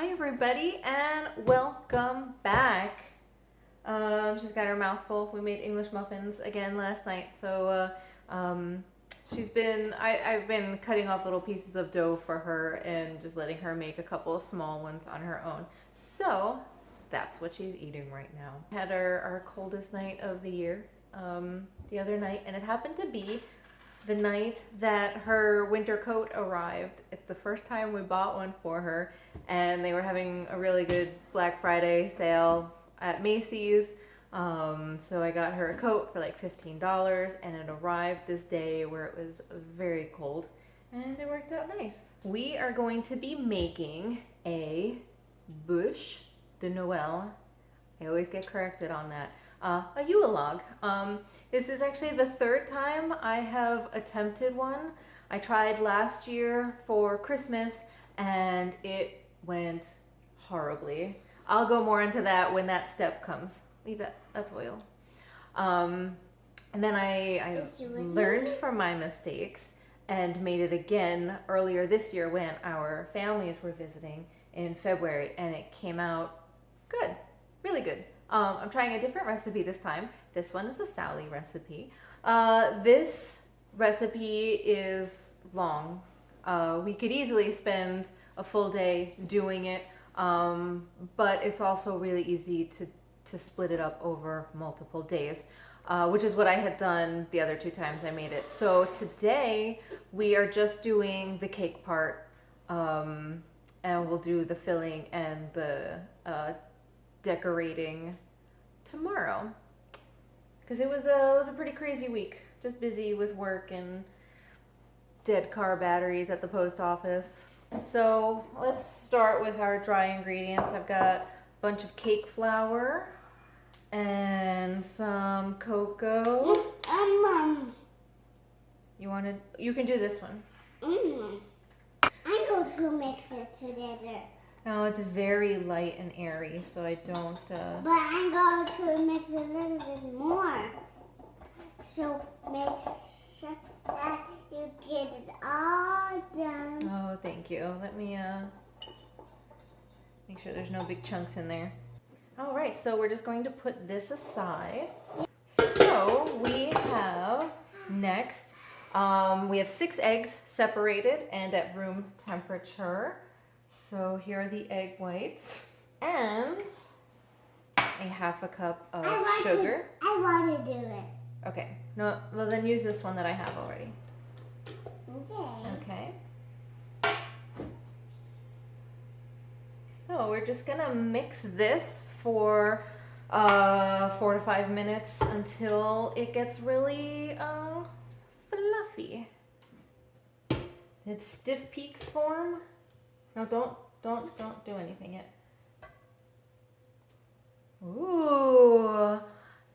Hi everybody and welcome back. She's got her mouth full. We made English muffins again last night. So I've been cutting off little pieces of dough for her and just letting her make a couple of small ones on her own. So that's what she's eating right now. We had our coldest night of the year the other night, and it happened to be the night that her winter coat arrived. It's the first time we bought one for her, and they were having a really good Black Friday sale at Macy's. So I got her a coat for like $15, and it arrived this day where it was very cold, and it worked out nice. We are going to be making a Buche de Noel. I always get corrected on that. A Yule log. This is actually the third time I have attempted one. I tried last year for Christmas and it went horribly. I'll go more into that when that step comes. Leave that, that's oil. And then I learned from my mistakes and made it again earlier this year when our families were visiting in February, and it came out good, really good. I'm trying a different recipe this time. This one is a Sally recipe. This recipe is long. We could easily spend a full day doing it, but it's also really easy to split it up over multiple days, which is what I had done the other two times I made it. So today we are just doing the cake part, and we'll do the filling and the decorating tomorrow, because it was a pretty crazy week, just busy with work and dead car batteries at the post office. So let's start with our dry ingredients. I've got a bunch of cake flour and some cocoa. You can do this one. I'm going to mix it together. No, it's very light and airy, so I don't... But I'm going to mix it a little bit more. So make sure that you get it all done. Oh, thank you. Let me make sure there's no big chunks in there. All right, so we're just going to put this aside. So we have next, we have 6 eggs separated and at room temperature. So here are the egg whites and a ½ cup of sugar. I want to do it. Okay. No, well then use this one that I have already. Okay. Okay. So we're just gonna mix this for 4 to 5 minutes until it gets really fluffy. Its stiff peaks form. No, don't do anything yet. Ooh,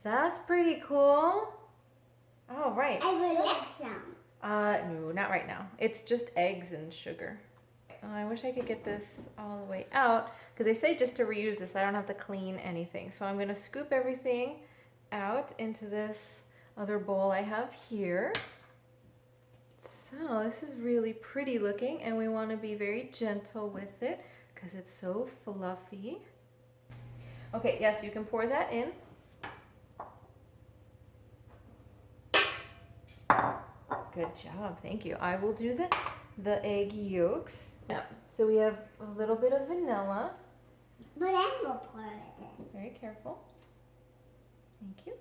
that's pretty cool. All right. I would like some. No, not right now. It's just eggs and sugar. Oh, I wish I could get this all the way out, because they say just to reuse this, I don't have to clean anything. So I'm going to scoop everything out into this other bowl I have here. So this is really pretty looking, and we want to be very gentle with it because it's so fluffy. Okay, yes, you can pour that in. Good job, thank you. I will do the egg yolks. Yeah, so we have a little bit of vanilla. But I'm going to pour it in. Very careful. Thank you.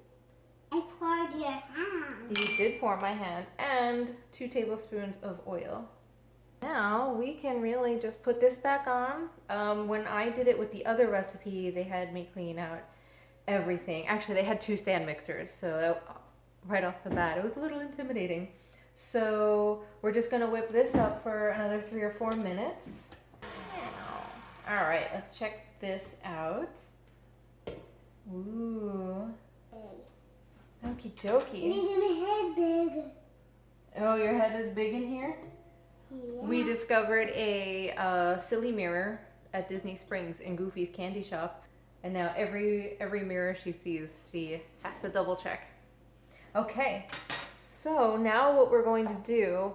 I poured your hand. You did pour my hand, and 2 tablespoons of oil. Now we can really just put this back on. When I did it with the other recipe, they had me clean out everything. Actually, they had 2 stand mixers, so right off the bat, it was a little intimidating. So we're just gonna whip this up for another 3 or 4 minutes. All right, let's check this out. Ooh. Okie dokie. Making my head big. Oh, your head is big in here? Yeah. We discovered a silly mirror at Disney Springs in Goofy's candy shop. And now every mirror she sees, she has to double check. Okay, so now what we're going to do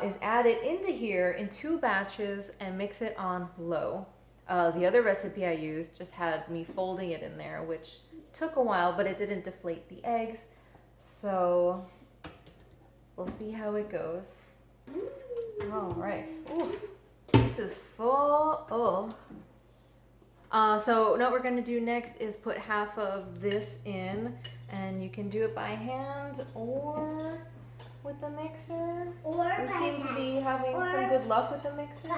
is add it into here in 2 batches and mix it on low. The other recipe I used just had me folding it in there, which took a while, but it didn't deflate the eggs. So we'll see how it goes. All right. Ooh, this is full. Oh. So what we're gonna do next is put half of this in, and you can do it by hand or with the mixer. We seem to be having some good luck with the mixer.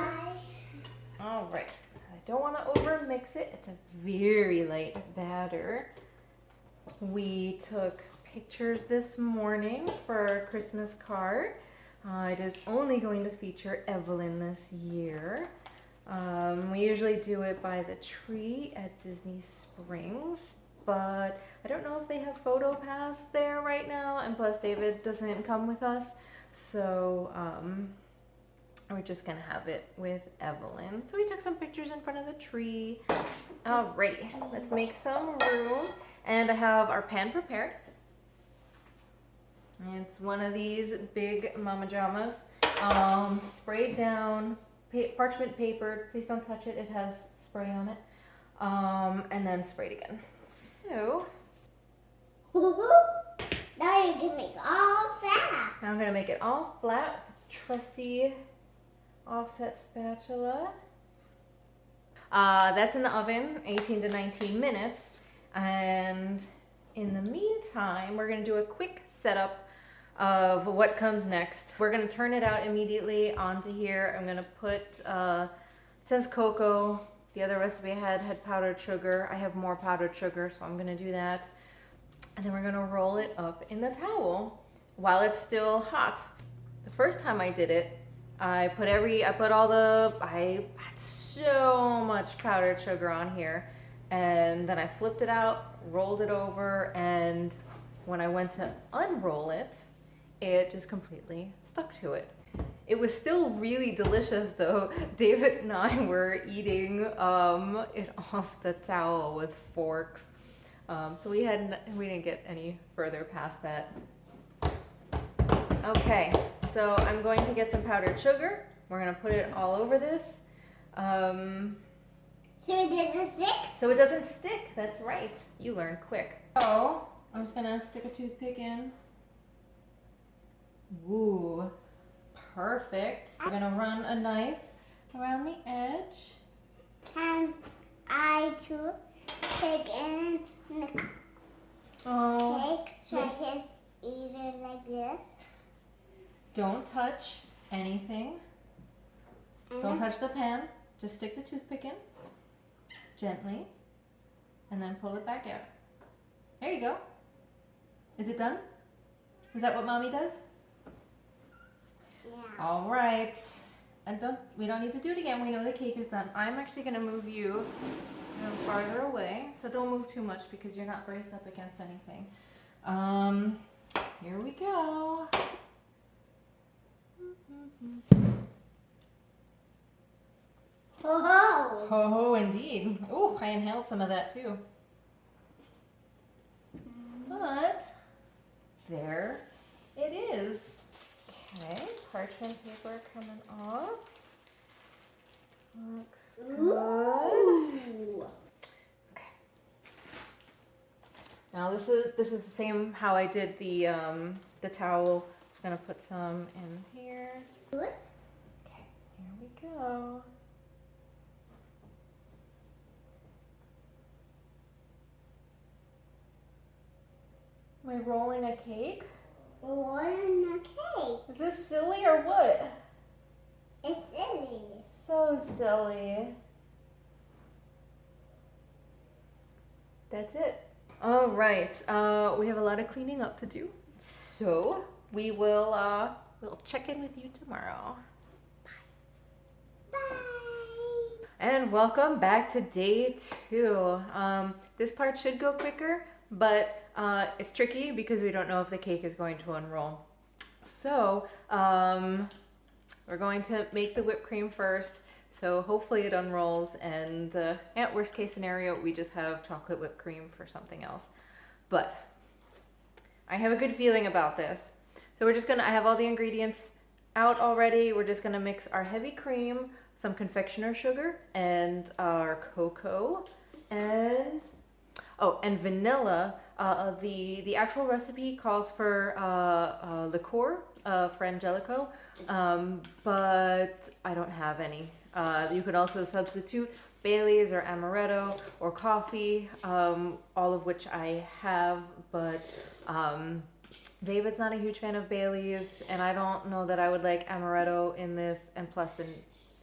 All right. I don't want to over mix it. It's a very light batter. We took pictures this morning for our Christmas card. It is only going to feature Evelyn this year. We usually do it by the tree at Disney Springs, but I don't know if they have photo pass there right now, and plus David doesn't come with us, so we're just gonna have it with Evelyn. So we took some pictures in front of the tree. Alrighty, let's make some room. And I have our pan prepared. It's one of these big Mama Jamas, sprayed down, parchment paper. Please don't touch it, it has spray on it. And then sprayed again. So now you can make all flat. now I'm gonna make it all flat. Trusty offset spatula. That's in the oven, 18 to 19 minutes. And in the meantime, we're gonna do a quick setup of what comes next. We're gonna turn it out immediately onto here. I'm gonna put, it says cocoa. The other recipe I had powdered sugar. I have more powdered sugar, so I'm gonna do that. And then we're gonna roll it up in the towel while it's still hot. The first time I did it, I had so much powdered sugar on here, and then I flipped it out, rolled it over, and when I went to unroll it, it just completely stuck to it. It was still really delicious though. David and I were eating it off the towel with forks. So we didn't get any further past that. Okay, so I'm going to get some powdered sugar. We're gonna put it all over this. So it doesn't stick? So it doesn't stick, that's right. You learn quick. So I'm just gonna stick a toothpick in. Ooh, perfect. We're gonna run a knife around the edge. Can I too take in the cake so I can eat it like this? Don't touch anything. Don't touch the pan. Just stick the toothpick in gently and then pull it back out. There you go. Is it done? Is that what mommy does? Yeah. All right. And we don't need to do it again. We know the cake is done. I'm actually going to move you farther away. So don't move too much because you're not braced up against anything. Here we go. Ho ho! Ho ho, indeed. Oh, I inhaled some of that too. But there it is. Okay, parchment paper coming off. Looks good. Ooh. Okay. Now this is the same how I did the towel. I'm gonna put some in here. This? Okay, here we go. Am I rolling a cake? We're rolling the cake. Is this silly or what? It's silly. So silly. That's it. All right. We have a lot of cleaning up to do. So we will we'll check in with you tomorrow. Bye. And welcome back to day 2. This part should go quicker, but it's tricky because we don't know if the cake is going to unroll. So we're going to make the whipped cream first. So hopefully it unrolls, and at worst case scenario, we just have chocolate whipped cream for something else. But I have a good feeling about this. So I have all the ingredients out already. We're just gonna mix our heavy cream. some confectioner sugar, and our cocoa, and vanilla. The actual recipe calls for liqueur, frangelico, but I don't have any. You could also substitute Bailey's or amaretto or coffee, all of which I have, but David's not a huge fan of Bailey's, and I don't know that I would like amaretto in this, and plus,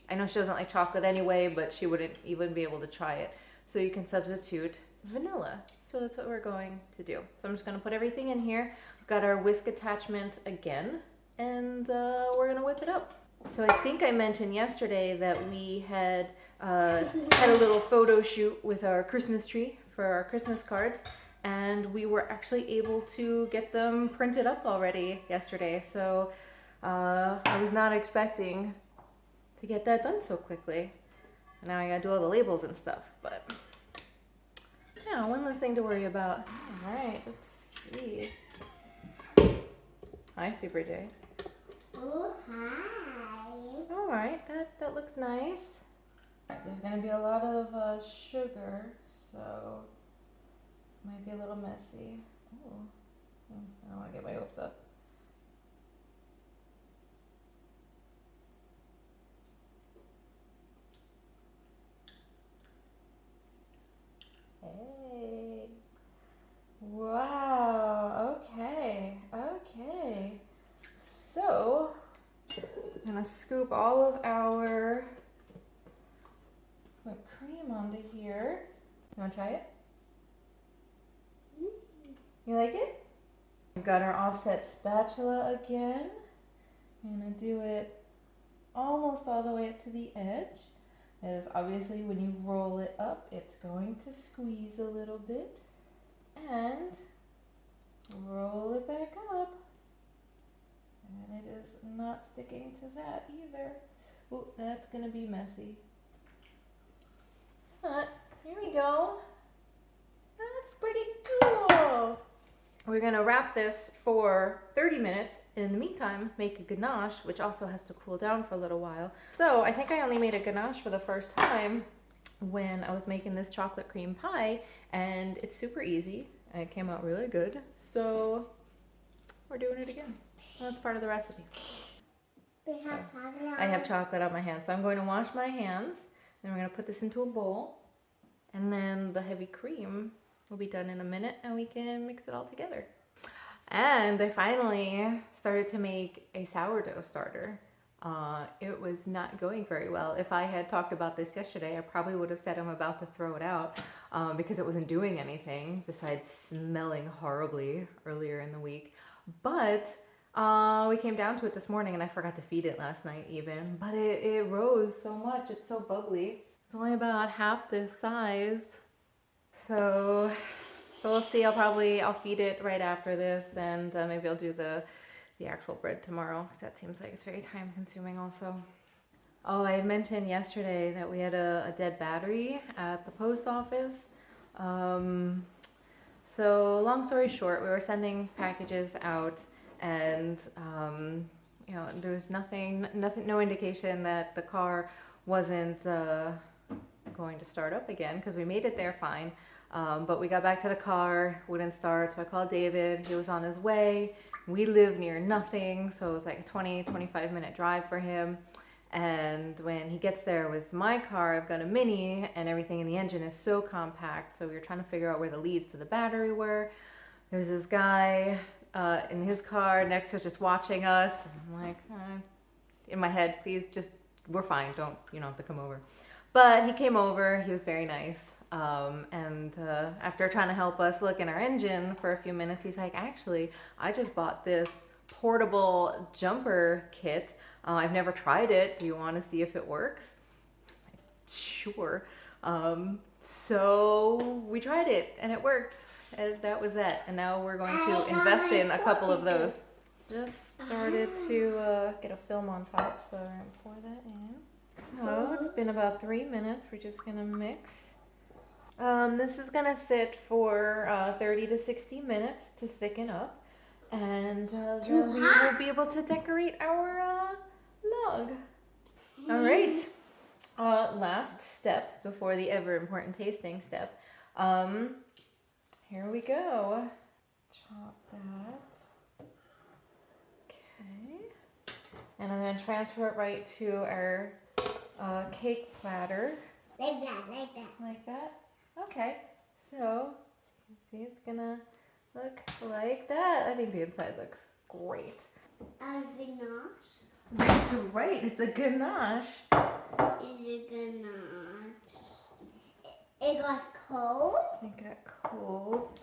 I know she doesn't like chocolate anyway, but she wouldn't even be able to try it. So you can substitute vanilla. So that's what we're going to do. So I'm just going to put everything in here. We've got our whisk attachment again, and we're going to whip it up. So I think I mentioned yesterday that we had had a little photo shoot with our Christmas tree for our Christmas cards, and we were actually able to get them printed up already yesterday. So I was not expecting to get that done so quickly. And now I gotta do all the labels and stuff, but yeah, one less thing to worry about. All right, let's see. Hi, Super J. Oh, hi. All right, that looks nice. All right, there's gonna be a lot of sugar, so might be a little messy. Ooh. I don't want to get my hopes up. Hey. Wow. Okay. So, I'm gonna scoop all of our whipped cream onto here. You wanna try it? You like it? We've got our offset spatula again. I'm gonna do it almost all the way up to the edge. As obviously when you roll it up, it's going to squeeze a little bit. And roll it back up. And it is not sticking to that either. Ooh, that's gonna be messy. But here we go. That's pretty cool. We're gonna wrap this for 30 minutes. In the meantime, make a ganache, which also has to cool down for a little while. So I think I only made a ganache for the first time when I was making this chocolate cream pie, and it's super easy and it came out really good. So we're doing it again. Well, that's part of the recipe. We have chocolate. I have chocolate on my hands, so I'm going to wash my hands. Then we're gonna put this into a bowl, and then the heavy cream will be done in a minute, and we can mix it all together. And I finally started to make a sourdough starter. It was not going very well. If I had talked about this yesterday, I probably would have said I'm about to throw it out because it wasn't doing anything besides smelling horribly earlier in the week. But we came down to it this morning, and I forgot to feed it last night even. But it rose so much. It's so bubbly. It's only about half this size. So we'll see. I'll feed it right after this, and maybe I'll do the actual bread tomorrow. That seems like it's very time consuming also. Oh, I had mentioned yesterday that we had a dead battery at the post office. So long story short, we were sending packages out, and there was nothing, no indication that the car wasn't going to start up again, because we made it there fine. But we got back to the car, wouldn't start, so I called David. He was on his way. We live near nothing, so it was like a 20-25 minute drive for him. And when he gets there with my car, I've got a Mini, and everything in the engine is so compact, so we were trying to figure out where the leads to the battery were. There's this guy in his car next to us just watching us. I'm like, in my head, please just, we're fine, you don't have to come over. But he came over, he was very nice. And after trying to help us look in our engine for a few minutes, he's like, actually, I just bought this portable jumper kit. I've never tried it. Do you want to see if it works? Sure. So we tried it, and it worked. And that was it. And now we're going to invest in a couple of those. Just started to get a film on top, so I'm going to pour that in. So it's been about 3 minutes. We're just going to mix. This is going to sit for 30 to 60 minutes to thicken up. And then we will be able to decorate our log. All right. Last step before the ever important tasting step. Here we go. Chop that. Okay. And I'm going to transfer it right to our cake platter. Like that, like that. Like that? Okay. So, you see it's going to look like that. I think the inside looks great. Ganache? That's right. It's a ganache. Is it ganache? It got cold? It got cold.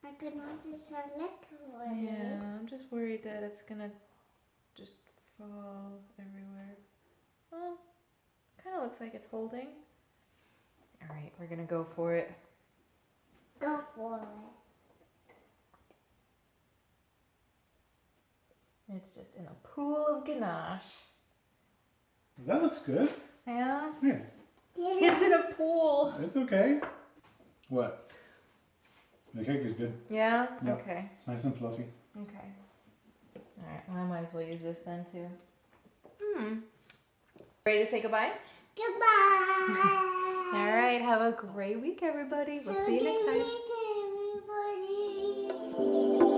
My ganache is so liquid. Yeah, I'm just worried that it's going to just fall everywhere. Well, kind of looks like it's holding. All right, we're going to go for it. Go for it. It's just in a pool of ganache. That looks good. Yeah? Yeah, It's in a pool. it's okay. What? The cake is good. Yeah? Yeah. Okay. It's nice and fluffy. Okay. All right, well, I might as well use this then too. Ready to say goodbye? Goodbye. All right, have a great week, everybody. We'll see you next time. Everybody.